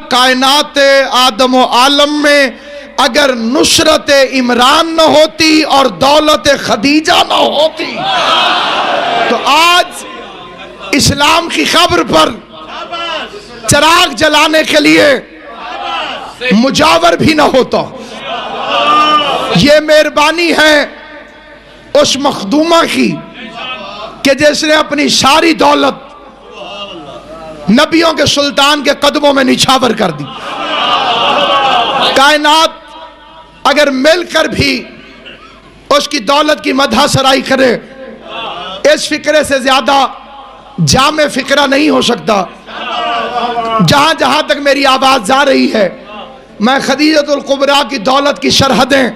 کائنات آدم و عالم میں اگر نصرت عمران نہ ہوتی اور دولت خدیجہ نہ ہوتی تو آج اسلام کی قبر پر چراغ جلانے کے لیے مجاور بھی نہ ہوتا۔ یہ مہربانی ہے اس مخدومہ کی کہ جس نے اپنی ساری دولت نبیوں کے سلطان کے قدموں میں نچھاور کر دی۔ کائنات اگر مل کر بھی اس کی دولت کی مدح سرائی کرے، اس فکرے سے زیادہ جامع فکرہ نہیں ہو سکتا۔ جہاں جہاں تک میری آواز جا رہی ہے، میں خدیجۃ الکبریٰ کی دولت کی سرحدیں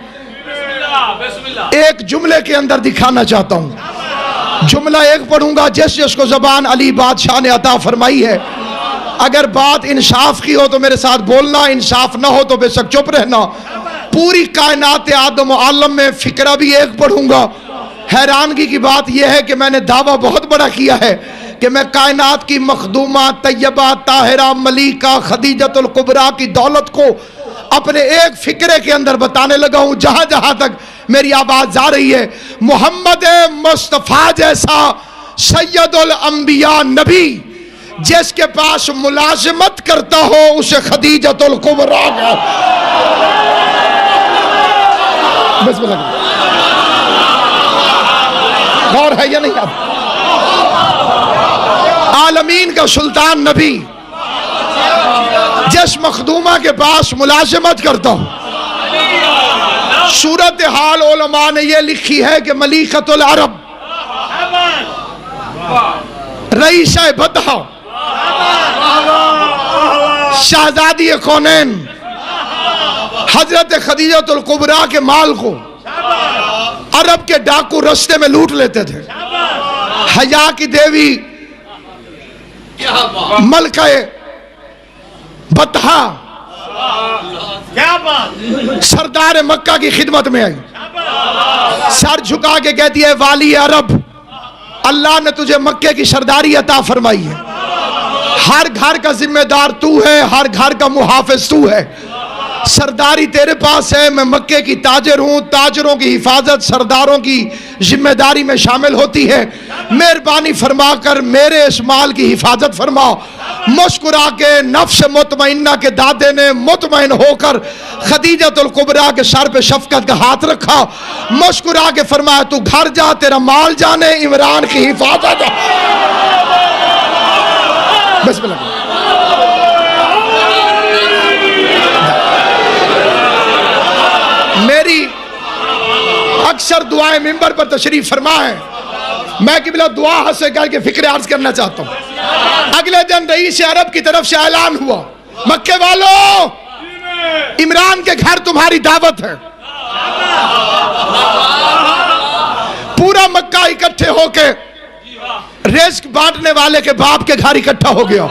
ایک جملے کے اندر دکھانا چاہتا ہوں۔ جملہ ایک پڑھوں گا، جس کو زبان علی بادشاہ نے عطا فرمائی ہے۔ اگر بات انصاف کی ہو تو میرے ساتھ بولنا، انصاف نہ ہو تو بے شک چپ رہنا۔ پوری کائنات آدم و عالم میں فکرہ بھی ایک پڑھوں گا۔ حیرانگی کی بات یہ ہے کہ میں نے دعویٰ بہت بڑا کیا ہے کہ میں کائنات کی مخدومہ طیبہ طاہرہ ملیکہ خدیجۃ الکبریٰ کی دولت کو اپنے ایک فکرے کے اندر بتانے لگا ہوں۔ جہاں جہاں تک میری آواز جا رہی ہے، محمد مصطفیٰ جیسا سید الانبیاء نبی جس کے پاس ملازمت کرتا ہو اسے خدیجۃ الکبریٰ بسم اللہ غور ہے یا نہیں؟ اب عالمین کا سلطان نبی جس مخدومہ کے پاس ملازمت کرتا ہوں، صورتحال علماء نے یہ لکھی ہے کہ ملیکۃ العرب رئیسہ بدہا شہزادی کونین حضرت خدیجۃ الکبریٰ کے مال کو عرب کے ڈاکو رستے میں لوٹ لیتے تھے۔ حیا کی دیوی ملکہ بطحہ سردار مکہ کی خدمت میں آئی، سر جھکا کے کہتی ہے والی عرب، اللہ نے تجھے مکے کی سرداری عطا فرمائی ہے، ہر گھر کا ذمہ دار تو ہے، ہر گھر کا محافظ تو ہے، سرداری تیرے پاس ہے، میں مکے کی تاجر ہوں، تاجروں کی حفاظت سرداروں کی ذمہ داری میں شامل ہوتی ہے، مہربانی فرما کر میرے اس مال کی حفاظت فرما۔ مسکرا کے نفس مطمئنہ کے دادے نے مطمئن ہو کر خدیجۃ الکبریٰ کے سر پہ شفقت کا ہاتھ رکھا، مسکرا کے فرمایا تو گھر جا، تیرا مال جانے، عمران کی حفاظت۔ بسم اللہ۔ میری اکثر دعائیں ممبر پر تشریف فرما ہے، میں قبلہ دعا حسے کر کے فکر عرض کرنا چاہتا ہوں۔ اگلے دن رئیس عرب کی طرف سے اعلان ہوا، مکے والوں عمران کے گھر تمہاری دعوت ہے۔ پورا مکہ اکٹھے ہو کے رزق بانٹنے والے کے باپ کے گھر اکٹھا ہو گیا۔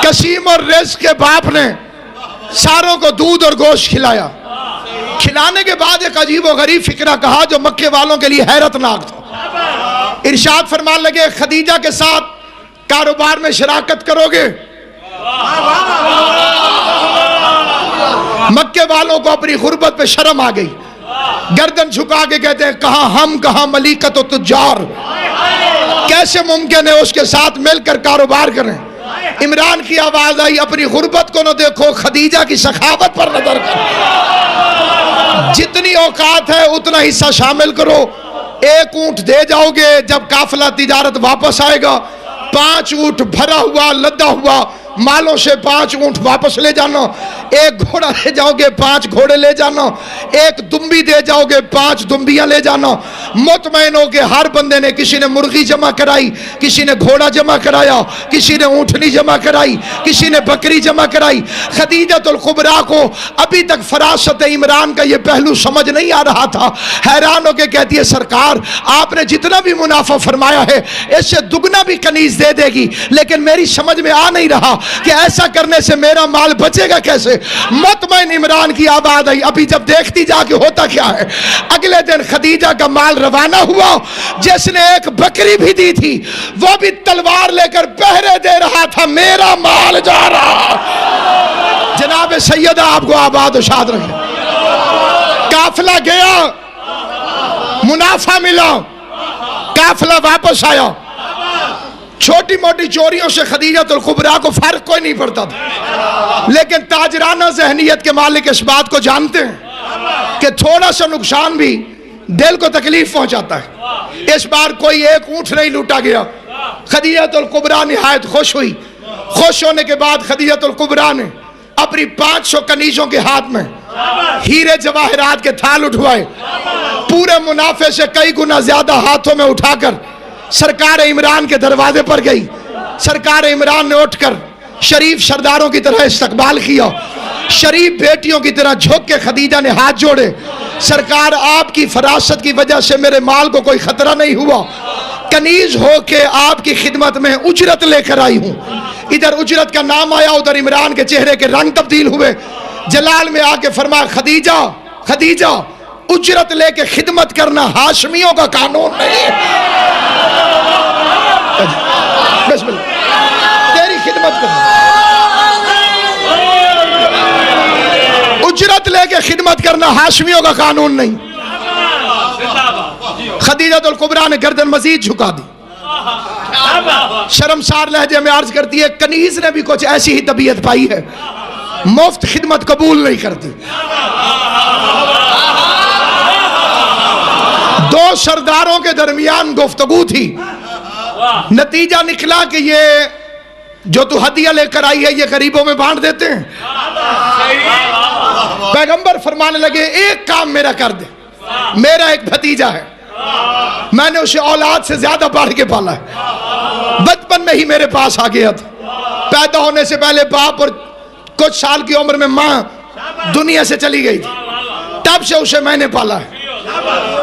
قسیم اور رزق کے باپ نے ساروں کو دودھ اور گوشت کھلایا۔ کھلانے کے بعد ایک عجیب و غریب فکرہ کہا جو مکے والوں کے لیے حیرت ناک تھا۔ ارشاد فرمان لگے خدیجہ کے ساتھ کاروبار میں شراکت کرو گے؟ مکے والوں کو اپنی غربت پہ شرم آ گئی، گردن جھکا کے کہتے ہیں کہاں ہم کہاں ملیکت و تجار، کیسے ممکن ہے اس کے ساتھ مل کر کاروبار کریں؟ عمران کی آواز آئی اپنی غربت کو نہ دیکھو، خدیجہ کی سخاوت پر نظر کرو، جتنی اوقات ہے اتنا حصہ شامل کرو، ایک اونٹ دے جاؤ گے جب قافلہ تجارت واپس آئے گا، 5 اونٹ بھرا ہوا لدا ہوا مالوں سے 5 اونٹ واپس لے جانا، ایک گھوڑا لے جاؤ گے 5 گھوڑے لے جانا، ایک دمبی دے جاؤ گے 5 دمبیاں لے جانا۔ مطمئن ہو کہ ہر بندے نے، کسی نے مرغی جمع کرائی، کسی نے گھوڑا جمع کرایا، کسی نے اونٹنی جمع کرائی، کسی نے بکری جمع کرائی۔ خدیجۃ الکبریٰ کو ابھی تک فراست عمران کا یہ پہلو سمجھ نہیں آ رہا تھا، حیران ہو کے کہتی ہے سرکار آپ نے جتنا بھی منافع فرمایا ہے اس سے دگنا بھی کنیز دے دے گی، لیکن میری سمجھ میں آ نہیں رہا کہ ایسا کرنے سے میرا مال بچے گا کیسے. مطمئن عمران کی آواز آئی. ابھی جب دیکھتی جا کے ہوتا کیا ہے, اگلے دن خدیجہ کا مال روانہ ہوا. جس نے ایک بکری بھی دی تھی وہ بھی تلوار لے کر پہرے دے رہا تھا, میرا مال جا رہا. جناب سیدہ آپ کو آباد و شاد رکھے. قافلہ گیا, منافع ملا, قافلہ واپس آیا. چھوٹی موٹی چوریوں سے خدیجہ الکبریٰ کو فرق کوئی نہیں پڑتا تھا, لیکن تاجرانہ ذہنیت کے مالک اس بات کو جانتے ہیں کہ تھوڑا سا نقصان بھی دل کو تکلیف پہنچاتا ہے. اس بار کوئی ایک اونٹ نہیں لوٹا گیا. خدیجہ الکبریٰ نہایت خوش ہوئی. خوش ہونے کے بعد خدیجہ الکبریٰ نے اپنی 500 کنیزوں کے ہاتھ میں ہیرے جواہرات کے تھال اٹھوائے. پورے منافع سے کئی گنا زیادہ ہاتھوں میں اٹھا کر سرکار عمران کے دروازے پر گئی. سرکار عمران نے اٹھ کر شریف سرداروں کی طرح استقبال کیا. شریف بیٹیوں کی طرح جھک کے خدیجہ نے ہاتھ جوڑے. سرکار آپ کی فراست کی وجہ سے میرے مال کو کوئی خطرہ نہیں ہوا. کنیز ہو کے آپ کی خدمت میں اجرت لے کر آئی ہوں. ادھر اجرت کا نام آیا, ادھر عمران کے چہرے کے رنگ تبدیل ہوئے. جلال میں آ کے فرمایا, خدیجہ خدیجہ اجرت لے کے خدمت کرنا ہاشمیوں کا قانون نہیں ہے. بسم اللہ, تیری خدمت کرنا, اجرت لے کے خدمت کرنا ہاشمیوں کا قانون نہیں. خدیجہ الکبریٰ نے گردن مزید جھکا دی. شرمسار لہجے میں عرض کرتی ہے, کنیز نے بھی کچھ ایسی ہی طبیعت پائی ہے, مفت خدمت قبول نہیں کرتی. دو سرداروں کے درمیان گفتگو تھی. نتیجہ نکلا کہ یہ جو تو ہدیہ لے کر آئی ہے یہ غریبوں میں بانٹ دیتے ہیں. پیغمبر فرمانے لگے, ایک کام میرا کر دے. میرا ایک بھتیجا ہے, میں نے اسے اولاد سے زیادہ بڑھ کے پالا ہے. بچپن میں ہی میرے پاس آ گیا تھا. پیدا ہونے سے پہلے باپ اور کچھ سال کی عمر میں ماں دنیا سے چلی گئی تھی. تب سے اسے میں نے پالا ہے.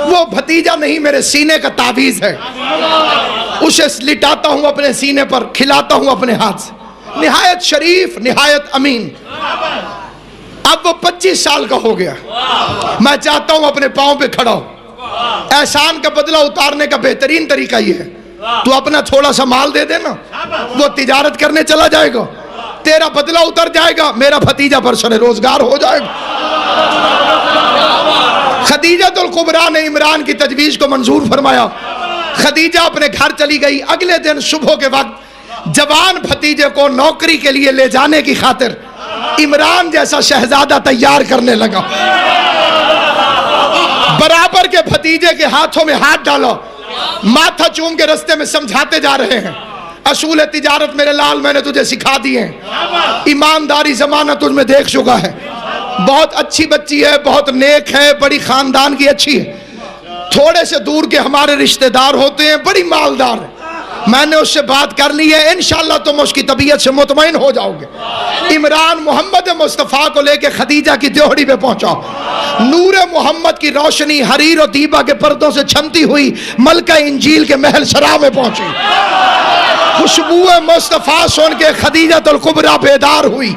وہ بھتیجا نہیں, میرے سینے کا تعویذ ہے. اسے لٹاتا ہوں اپنے سینے پر, کھلاتا ہوں اپنے ہاتھ سے. نہایت شریف, نہایت امین. اب وہ 25 سال کا ہو گیا. میں چاہتا ہوں اپنے پاؤں پہ کھڑا ہو. احسان کا بدلہ اتارنے کا بہترین طریقہ یہ ہے, تو اپنا تھوڑا سا مال دے دینا, وہ تجارت کرنے چلا جائے گا, تیرا بدلہ اتر جائے گا, میرا بھتیجا برسر روزگار ہو جائے گا. خدیجہ الکبریٰ نے عمران کی تجویز کو منظور فرمایا. خدیجہ اپنے گھر چلی گئی. اگلے دن صبح کے وقت جوان بھتیجے کو نوکری کے لیے لے جانے کی خاطر عمران جیسا شہزادہ تیار کرنے لگا. برابر کے بھتیجے کے ہاتھوں میں ہاتھ ڈالا, ماتھا چوم کے رستے میں سمجھاتے جا رہے ہیں, اصول تجارت میرے لال میں نے تجھے سکھا دیے ہیں, ایمانداری زمانہ تجھ میں دیکھ چکا ہے, بہت اچھی بچی ہے, بہت نیک ہے, بڑی خاندان کی اچھی ہے. تھوڑے سے دور کے ہمارے رشتہ دار ہوتے ہیں, بڑی مالدار ہے, میں نے اس سے بات کر لی ہے, انشاءاللہ تم اس کی طبیعت سے مطمئن ہو جاؤ گے. عمران محمد مصطفیٰ کو لے کے خدیجہ کی دیوڑی پہ پہنچا. نور محمد کی روشنی حریر و دیبا کے پردوں سے چھنتی ہوئی ملکہ انجیل کے محل سرا میں پہنچی. خوشبو مصطفیٰ سن کے خدیجہ الکبریٰ بیدار ہوئی,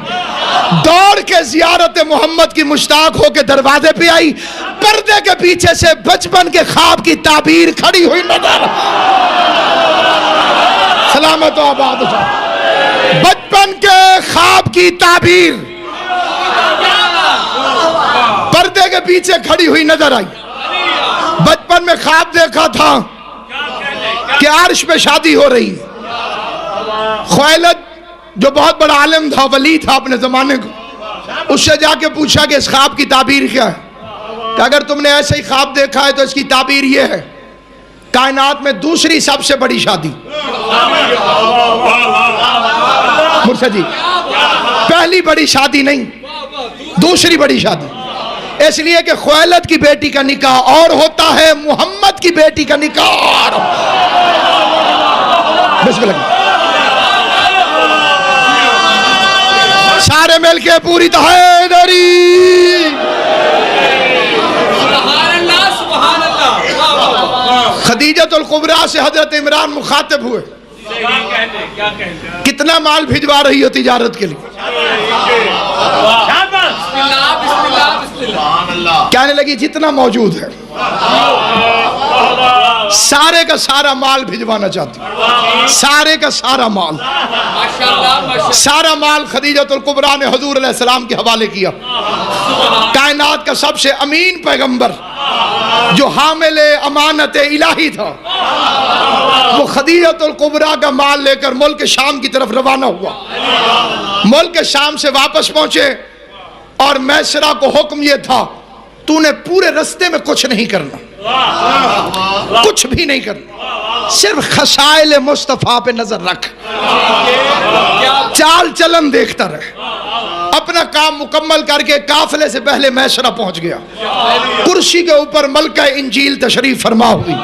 دوڑ کے زیارت محمد کی مشتاق ہو کے دروازے پہ آئی. پردے کے پیچھے سے بچپن کے خواب کی تعبیر کھڑی ہوئی نظر. سلامت و آباد. بچپن کے خواب کی تعبیر پردے کے پیچھے کھڑی ہوئی نظر آئی. بچپن میں خواب دیکھا تھا کہ عرش پہ شادی ہو رہی. خویلد جو بہت بڑا عالم تھا, ولی تھا اپنے زمانے کو, اس سے جا کے پوچھا کہ اس خواب کی تعبیر کیا ہے. کہ اگر تم نے ایسے ہی خواب دیکھا ہے تو اس کی تعبیر یہ ہے, کائنات میں دوسری سب سے بڑی شادی. مرشد جی, پہلی بڑی شادی نہیں, دوسری بڑی شادی. اس لیے کہ خویلد کی بیٹی کا نکاح اور ہوتا ہے, محمد کی بیٹی کا نکاح اور. بسم اللہ. سارے مل کے پوری تحیدری. خدیجہ الکبریٰ سے حضرت عمران مخاطب ہوئے. کتنا اتنا مال بھجوا رہی ہو تجارت کے لیے. کہنے لگی جتنا موجود ہے سارے کا سارا مال بھجوانا چاہتی ہوں, سارے کا سارا مال. سارا مال خدیجۃ الکبریٰ نے حضور علیہ السلام کے حوالے کیا. کائنات کا سب سے امین پیغمبر جو حامل امانت الہی تھا, وہ خدیجۃ الکبریٰ کا مال لے کر ملک شام کی طرف روانہ ہوا. ملک شام سے واپس پہنچے اور میسرہ کو حکم یہ تھا, تو نے پورے رستے میں کچھ نہیں کرنا, کچھ بھی نہیں کرنا, صرف خصائل مصطفیٰ پہ نظر رکھ, چال چلن دیکھتا رہے. اپنا کام مکمل کر کے قافلے سے پہلے میسرہ پہنچ گیا. کرسی کے اوپر ملکہ انجیل تشریف فرما ہوئی.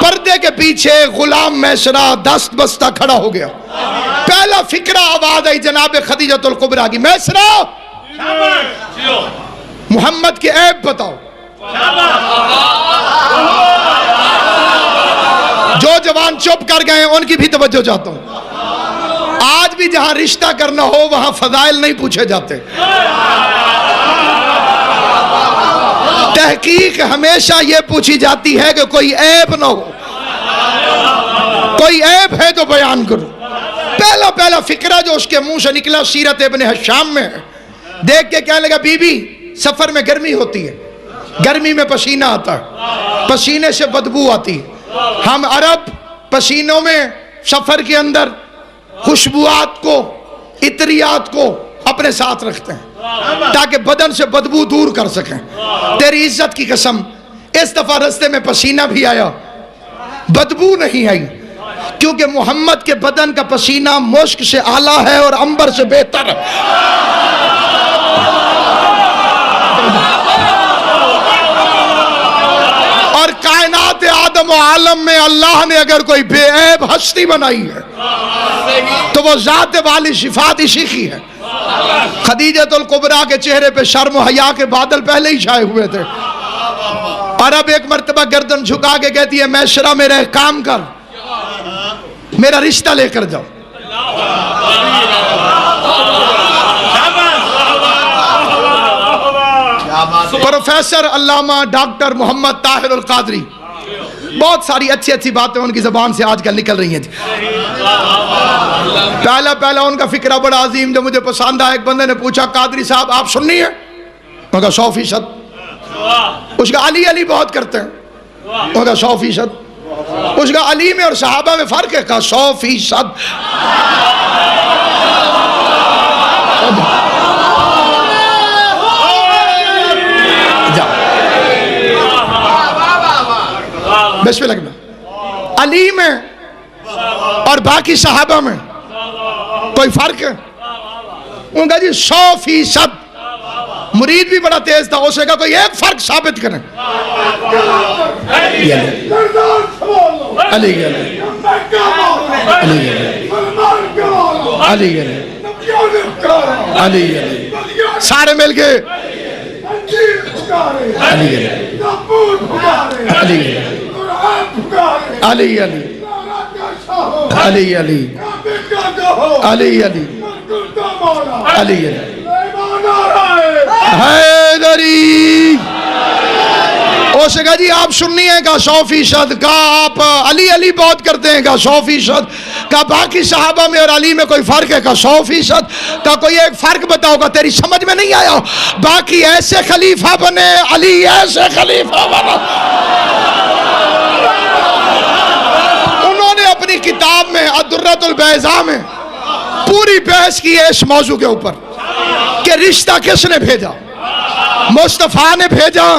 پردے کے پیچھے غلام میسرہ دست بستہ کھڑا ہو گیا. پہلا فکرہ آواز آئی جناب خدیجۃ الکبریٰ کی, میسرہ محمد کے عیب بتاؤ. جو جوان چپ کر گئے ان کی بھی توجہ چاہتا ہوں. آج بھی جہاں رشتہ کرنا ہو وہاں فضائل نہیں پوچھے جاتے. تحقیق ہمیشہ یہ پوچھی جاتی ہے کہ کوئی عیب نہ ہو, کوئی عیب ہے تو بیان کرو. پہلا فکرہ جو اس کے منہ سے نکلا سیرت ابن ہشام میں ہے. دیکھ کے کہنے لگا, بی بی سفر میں گرمی ہوتی ہے, گرمی میں پسینہ آتا ہے, پسینے سے بدبو آتی ہے. ہم عرب پسینوں میں سفر کے اندر خوشبوات کو, عطریات کو اپنے ساتھ رکھتے ہیں تاکہ بدن سے بدبو دور کر سکیں. تیری عزت کی قسم اس دفعہ رستے میں پسینہ بھی آیا, بدبو نہیں آئی, کیونکہ محمد کے بدن کا پسینہ مشک سے اعلیٰ ہے اور عنبر سے بہتر ہے. اور کائنات آدم و عالم میں اللہ نے اگر کوئی بے عیب ہستی بنائی ہے تو وہ ذات والی صفات اسی کی ہے. خدیجۃ الکبریٰ کے چہرے پہ شرم و حیا کے بادل پہلے ہی چھائے ہوئے تھے. اور اب ایک مرتبہ گردن جھکا کے کہتی ہے, میسرہ میرا ایک کام کر, میرا رشتہ لے کر جاؤ. پروفیسر علامہ ڈاکٹر محمد طاہر القادری, بہت ساری اچھی باتیں ان کی زبان سے آج کل نکل رہی ہیں. پہلا ان کا فکرہ بڑا عظیم جو مجھے پسند آیا. ایک بندے نے پوچھا, قادری صاحب آپ سننی ہے؟ میں کہا 100%. اس کا علی بہت کرتے ہیں. میں کہا 100%. اس کا علی میں اور صحابہ میں فرق ہے. کہا 100%. بسم اللہ کرنا. علی میں اور باقی صحابہ میں کوئی فرق ہے؟ انہوں نے کہا جی 100%. مرید بھی بڑا تیز تھا, اسے کہا کوئی ایک فرق ثابت کریں. علی علی علی علی علی سارے مل کے علی علی علی علی علی علی علی علی علی حیدری. اسے کہا جی آپ سننی ہے؟ کہا 100%. کہا آپ علی بہت کرتے ہیں؟ کہا 100%. کہا باقی صحابہ میں اور علی میں کوئی فرق ہے؟ کہا 100%. کہا کوئی ایک فرق بتاؤ. گا تیری سمجھ میں نہیں آیا, باقی ایسے خلیفہ بنے, علی ایسے خلیفہ بنا. انہوں نے اپنی کتاب میں الدرۃ البیضاء میں پوری بحث کی ہے اس موضوع کے اوپر کہ رشتہ کس نے بھیجا, مصطفیٰ نے بھیجا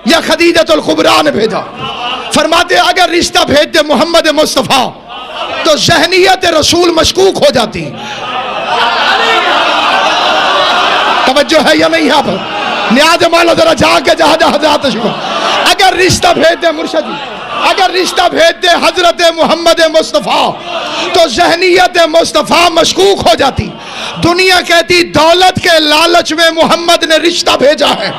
یا خدیجۃ الکبریٰ نے بھیجا. فرماتے اگر رشتہ بھیجتے محمد مصطفیٰ تو ذہنیت رسول مشکوک ہو جاتی. توجہ ہے یا نہیں آپ؟ نیاز مالا ذرا جا کے جہاں حضرات شکر. اگر رشتہ بھیجتے مرشد جی, اگر رشتہ بھیجتے حضرت محمد مصطفیٰ تو ذہنیت مصطفیٰ مشکوک ہو جاتی. دنیا کہتی دولت کے لالچ میں محمد نے رشتہ بھیجا ہے,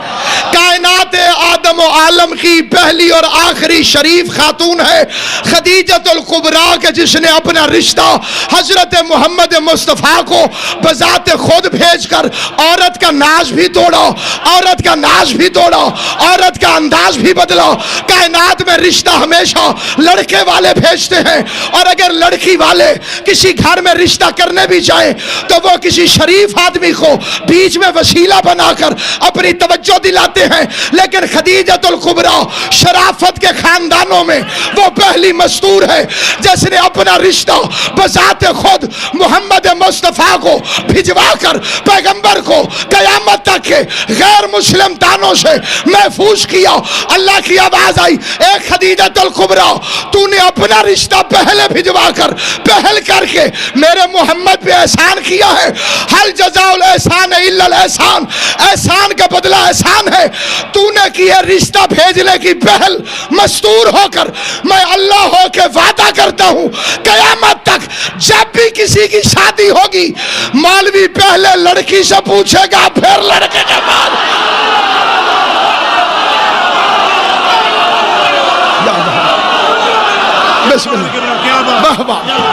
کائنات آدم و عالم کی پہلی اور آخری شریف خاتون ہے خدیجۃ الکبریٰ کے، جس نے اپنا رشتہ حضرت محمد مصطفیٰ کو بذات خود بھیج کر عورت کا ناز بھی توڑا، عورت کا ناز بھی توڑا، عورت کا انداز بھی بدلا۔ کائنات میں رشتہ ہمیشہ لڑکے والے بھیجتے ہیں، اور اگر لڑکی والے کسی گھر میں رشتہ کرنے بھی جائیں تو وہ کسی شریف آدمی کو بیچ میں وسیلہ بنا کر اپنی توجہ دلاتے ہیں، لیکن خدیجۃ الکبریٰ شرافت کے خاندانوں میں وہ پہلی مستور ہے جس نے اپنا رشتہ بذات خود محمد مصطفیٰ کو بھجوا کر پیغمبر کو قیامت تک کے غیر مسلم تانوں سے محفوظ کیا۔ اللہ کی آواز آئی، اے خدیجۃ الکبریٰ، تو نے اپنا رشتہ پہلے بھجوا کر پہل کر کے میرے محمد پہ احسان کیا ہے۔ حل جزاء الاحسان الا الاحسان، احسان کا بدلہ احسان ہے۔ تو نے کیا رشتہ بھیجنے کی پہل مستور ہو کر میں اللہ ہو کے وعدہ کرتا ہوں قیامت تک جب بھی کسی کی شادی ہوگی مولوی پہلے لڑکی سے پوچھے گا پھر لڑکے کے بعد۔ بسم اللہ، واہ واہ،